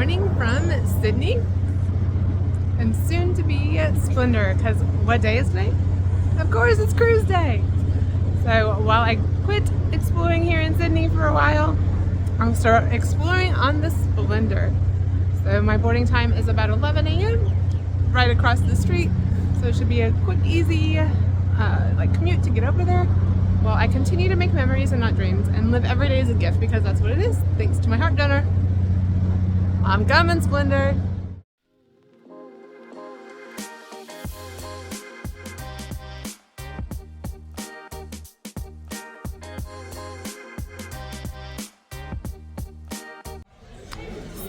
boarding from Sydney and soon to be at Splendor, because what day is today? Of course it's cruise day. So while I quit exploring here in Sydney for a while, I'll start exploring on the Splendor. So my boarding time is about 11 a.m. right across the street. So it should be a quick, easy commute to get over there while I continue to make memories and not dreams and live every day as a gift, because that's what it is. Thanks to my heart donor. I'm coming, Splendor.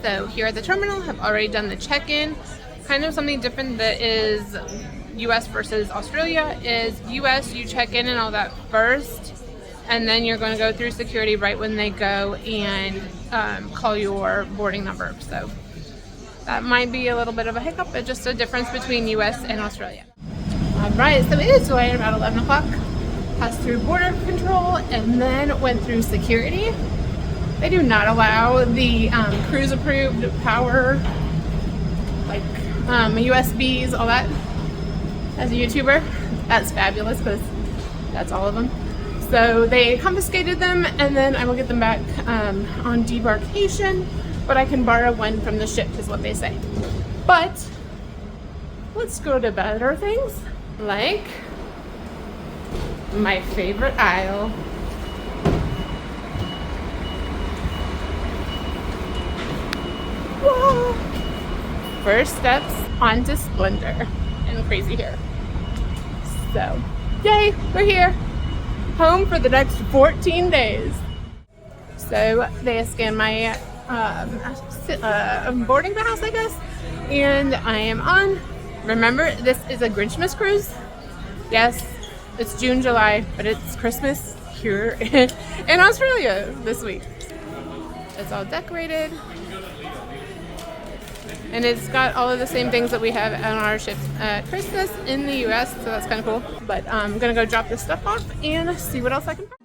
So here at the terminal, I've already done the check-in. Kind of something different that is US versus Australia is US, you check in and all that first, and then you're going to go through security right when they go and call your boarding number. So that might be a little bit of a hiccup, but just a difference between US and Australia. All right, so it is right about 11 o'clock. Passed through border control and then went through security. They do not allow the cruise approved power, like USBs, all that. As a YouTuber, that's fabulous because that's all of them. So they confiscated them and then I will get them back on debarkation, but I can borrow one from the ship is what they say. But let's go to better things, like my favorite aisle. Whoa. First steps onto Splendor and crazy here. So, yay, we're here. Home for the next 14 days. So they scanned my boarding pass, I guess, and I am on. Remember, this is a Grinchmas cruise. Yes, it's June, July, but it's Christmas here in Australia this week. It's all decorated. And it's got all of the same things that we have on our ships at Christmas in the US, so that's kind of cool. But I'm gonna go drop this stuff off and see what else I can find.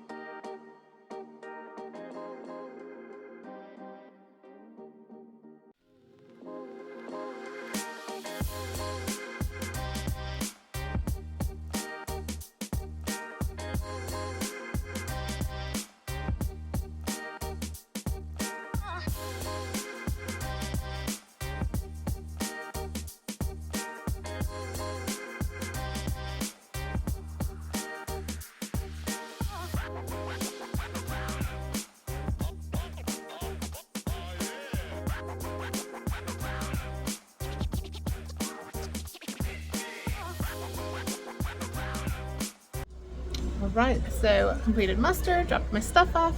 Alright, so completed muster, dropped my stuff off.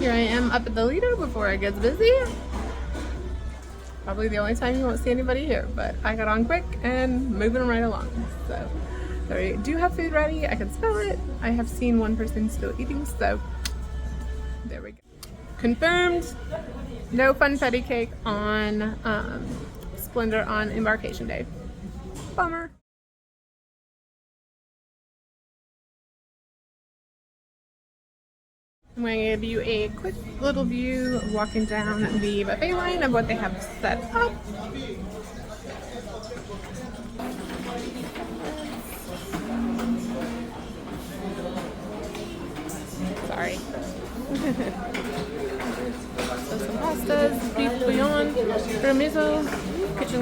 Here I am up at the Lido before it gets busy. Probably the only time you won't see anybody here, but I got on quick and moving right along. So they do have food ready, I can smell it. I have seen one person still eating, so there we go. Confirmed, no funfetti cake on Splendor on Embarkation Day. Bummer. I'm going to give you a quick little view of walking down the buffet line of what they have set up. Sorry. So some pastas, beef bouillon, tiramisu, kitchen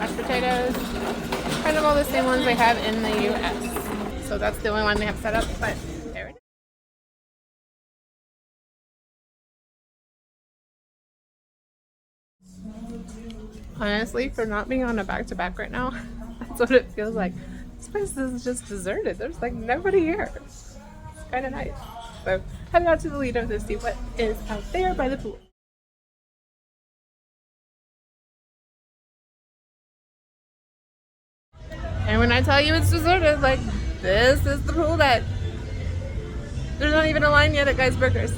mashed potatoes, kind of all the same ones they have in the US. So that's the only one they have set up, but there it is. Honestly, for not being on a back-to-back right now, that's what it feels like. This place is just deserted. There's like nobody here. It's kind of nice. So head out to the Lido to see what is out there by the pool. And when I tell you it's deserted, like, this is the pool that there's not even a line yet at Guy's Burgers.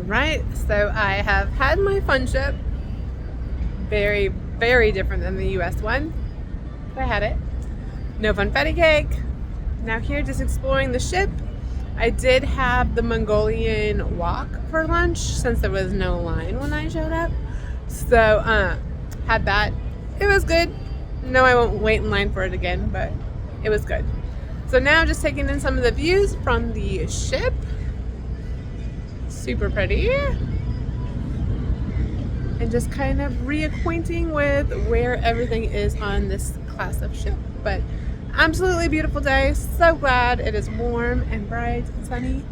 Right, so I have had my fun ship. Very, very different than the US one. But I had it. No funfetti cake. Now here, just exploring the ship. I did have the Mongolian wok for lunch since there was no line when I showed up. So, had that. It was good. No, I won't wait in line for it again, but it was good. So now just taking in some of the views from the ship. Super pretty. And just kind of reacquainting with where everything is on this class of ship. But absolutely beautiful day. So glad it is warm and bright and sunny.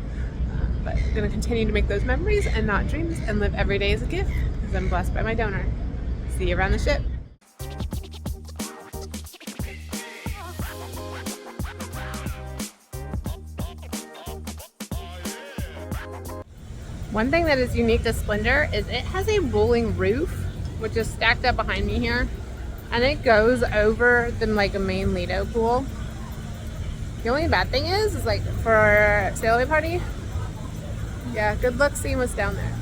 But I'm going to continue to make those memories and not dreams and live every day as a gift because I'm blessed by my donor. See you around the ship. One thing that is unique to Splendor is it has a rolling roof, which is stacked up behind me here, and it goes over the a main Lido pool. The only bad thing is like for Sailaway party, yeah, good luck seeing what's down there.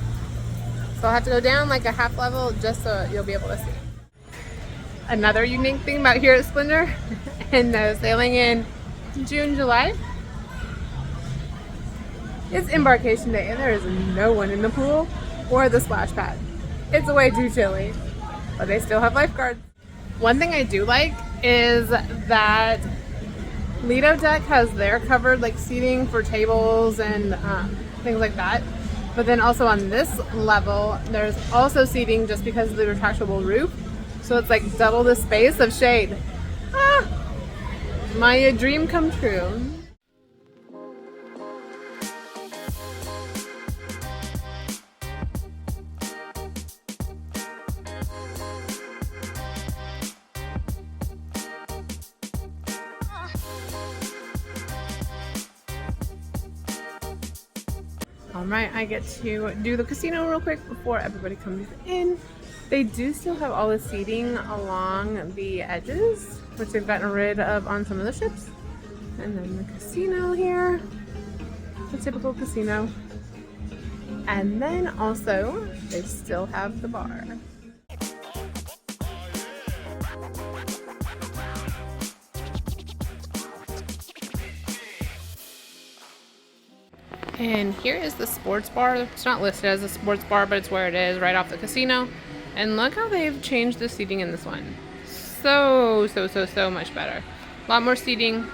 So I'll have to go down like a half level just so you'll be able to see. Another unique thing about here at Splendor and sailing in June, July, it's Embarkation Day and there is no one in the pool or the splash pad. It's way too chilly, but they still have lifeguards. One thing I do like is that Lido deck has their covered like seating for tables and things like that. But then also on this level, there's also seating just because of the retractable roof. So it's like double the space of shade. Ah, my dream come true. Alright, I get to do the casino real quick before everybody comes in. They do still have all the seating along the edges, which they've gotten rid of on some of the ships. And then the casino here, the typical casino. And then also, they still have the bar. And here is the sports bar. It's not listed as a sports bar, but it's where it is, right off the casino. And look how they've changed the seating in this one. So much better. A lot more seating,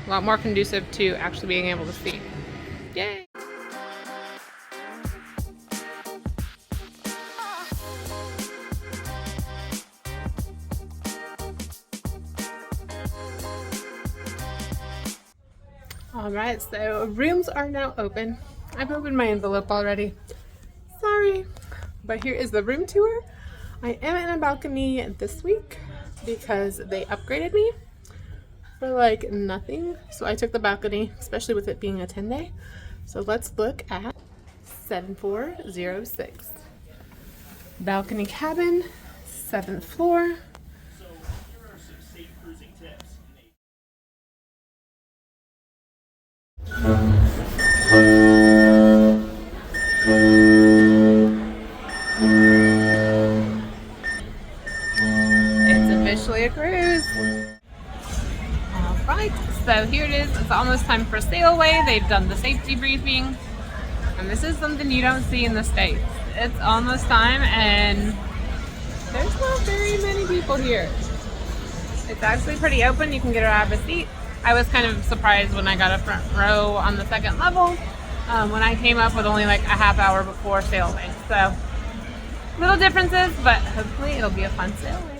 a lot more conducive to actually being able to see. Yay! Alright, so rooms are now open. I've opened my envelope already. Sorry. But here is the room tour. I am in a balcony this week because they upgraded me for like nothing. So I took the balcony, especially with it being a 10-day. So let's look at 7406. Balcony cabin, 7th floor. It's officially a cruise. Alright, so here it is. It's almost time for Sailaway. They've done the safety briefing. And this is something you don't see in the States. It's almost time and there's not very many people here. It's actually pretty open. You can get out of a seat. I was kind of surprised when I got a front row on the second level when I came up with only like a half hour before Sailaway. So, little differences, but hopefully it'll be a fun Sailaway.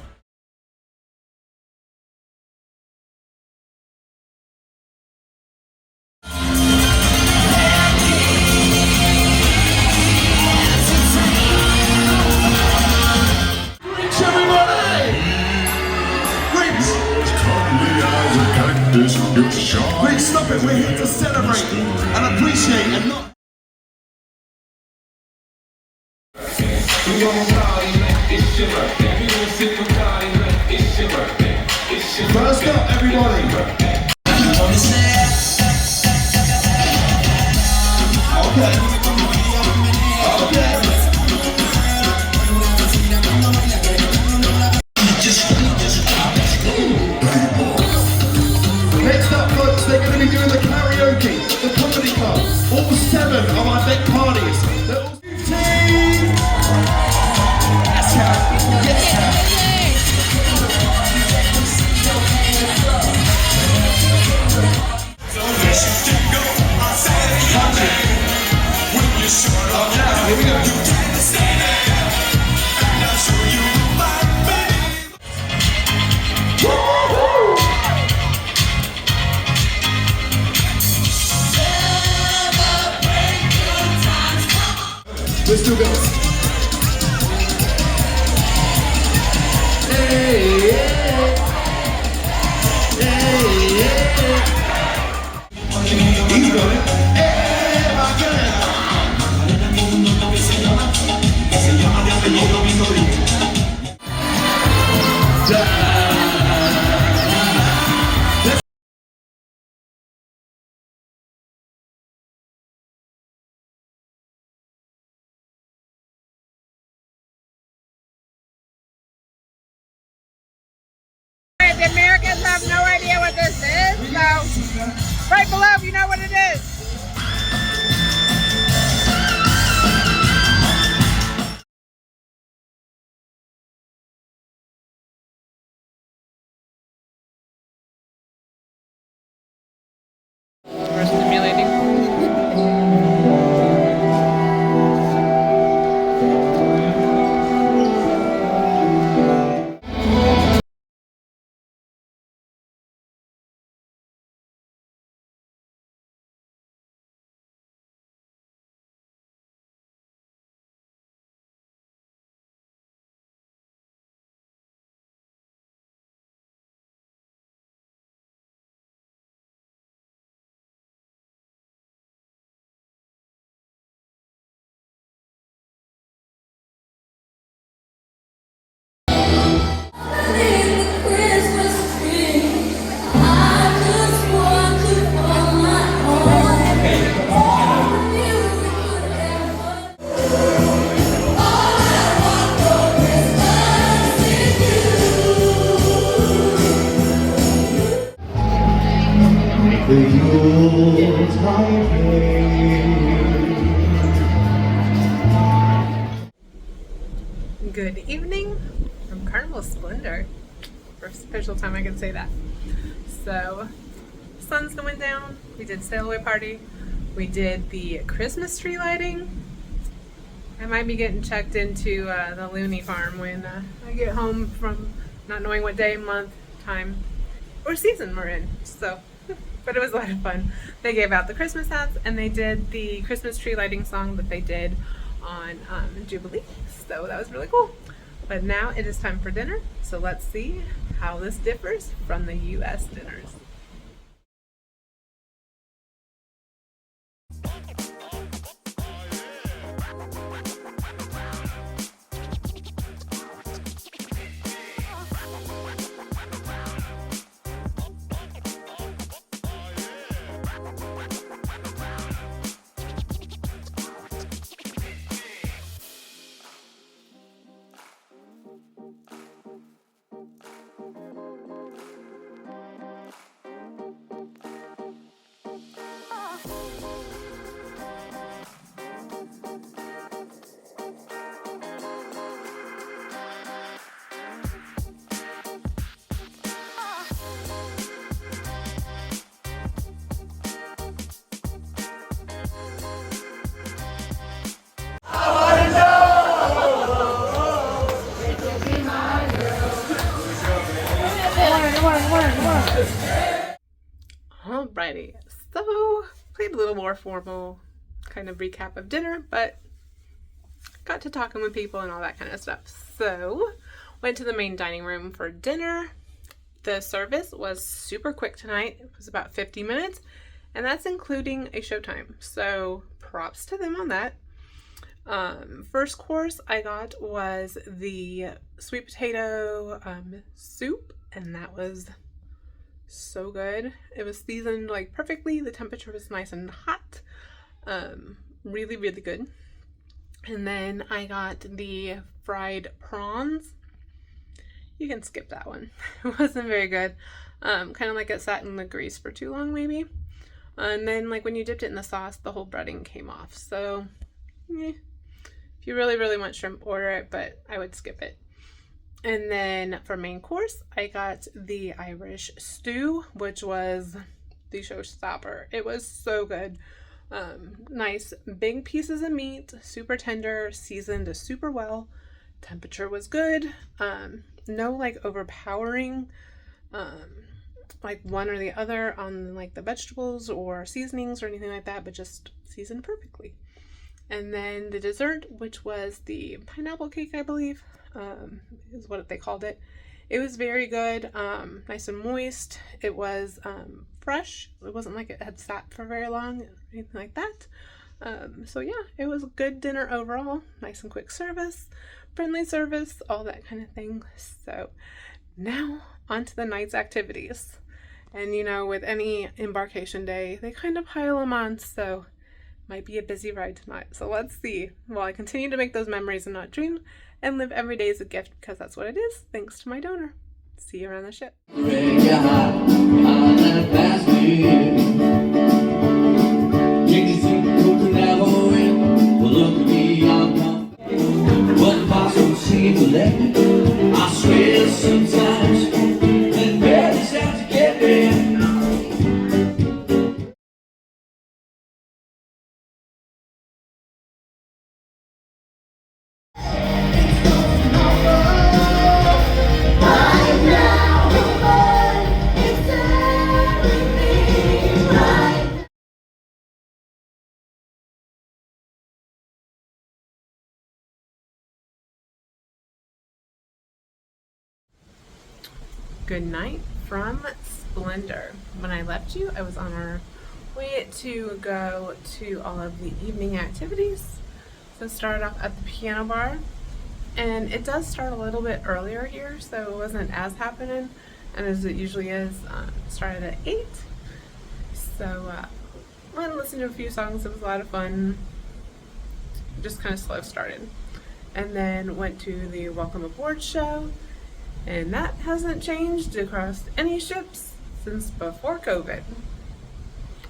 Please stop it, we're here to celebrate and appreciate and not... First up, everybody. Okay. the Americans have no idea what this is, so right below if you know what it is. We're stimulating. Good evening from Carnival Splendor. First official time I can say that. So, sun's going down. We did Sailaway party. We did the Christmas tree lighting. I might be getting checked into the loony farm when I get home from not knowing what day, month, time, or season we're in. So, but it was a lot of fun. They gave out the Christmas hats and they did the Christmas tree lighting song that they did on Jubilee. So that was really cool. But now it is time for dinner. So let's see how this differs from the US dinners. Alrighty, so played a little more formal kind of recap of dinner, but got to talking with people and all that kind of stuff. So went to the main dining room for dinner. The service was super quick tonight. It was about 50 minutes, and that's including a showtime. So props to them on that. First course I got was the sweet potato soup, and that was so good. It was seasoned like perfectly. The temperature was nice and hot. Really, really good. And then I got the fried prawns. You can skip that one. It wasn't very good. Kind of like it sat in the grease for too long maybe. And then like when you dipped it in the sauce, the whole breading came off. So if you really, really want shrimp, order it, but I would skip it. And then for main course, I got the Irish stew, which was the showstopper. It was so good. Nice big pieces of meat, super tender, seasoned super well. Temperature was good. No like overpowering like one or the other on like the vegetables or seasonings or anything like that, but just seasoned perfectly. And then the dessert, which was the pineapple cake, I believe, is what they called it. It was very good, nice and moist. It was fresh. It wasn't like it had sat for very long or anything like that. So yeah, it was a good dinner overall. Nice and quick service, friendly service, all that kind of thing. So now on to the night's activities. And you know, with any embarkation day, they kind of pile them on, so might be a busy ride tonight. So let's see. While I continue to make those memories and not dream and live every day as a gift, because that's what it is, thanks to my donor. See you around the ship. I swear sometimes that barely sounds to get there. Good night from Splendor. When I left you, I was on our way to go to all of the evening activities. So started off at the piano bar, and it does start a little bit earlier here, so it wasn't as happening, and as it usually is, started at 8. So went and listened to a few songs. It was a lot of fun. Just kind of slow started, and then went to the Welcome Aboard show. And that hasn't changed across any ships since before COVID.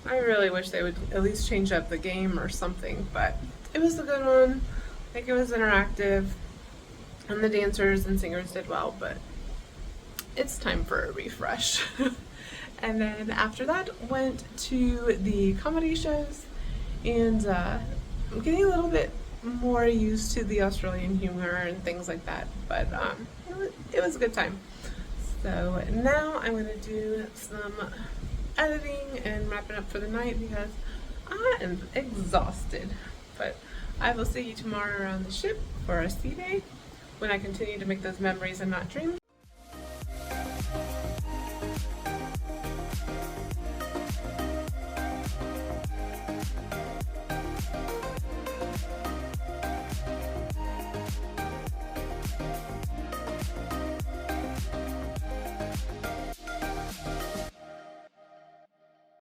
I really wish they would at least change up the game or something, but it was a good one. I think it was interactive, and the dancers and singers did well, but it's time for a refresh. And then after that, went to the comedy shows, and I'm getting a little bit more used to the Australian humor and things like that, but it was a good time. So now I'm going to do some editing and wrapping up for the night because I am exhausted. But I will see you tomorrow around the ship for our sea day when I continue to make those memories and not dreams.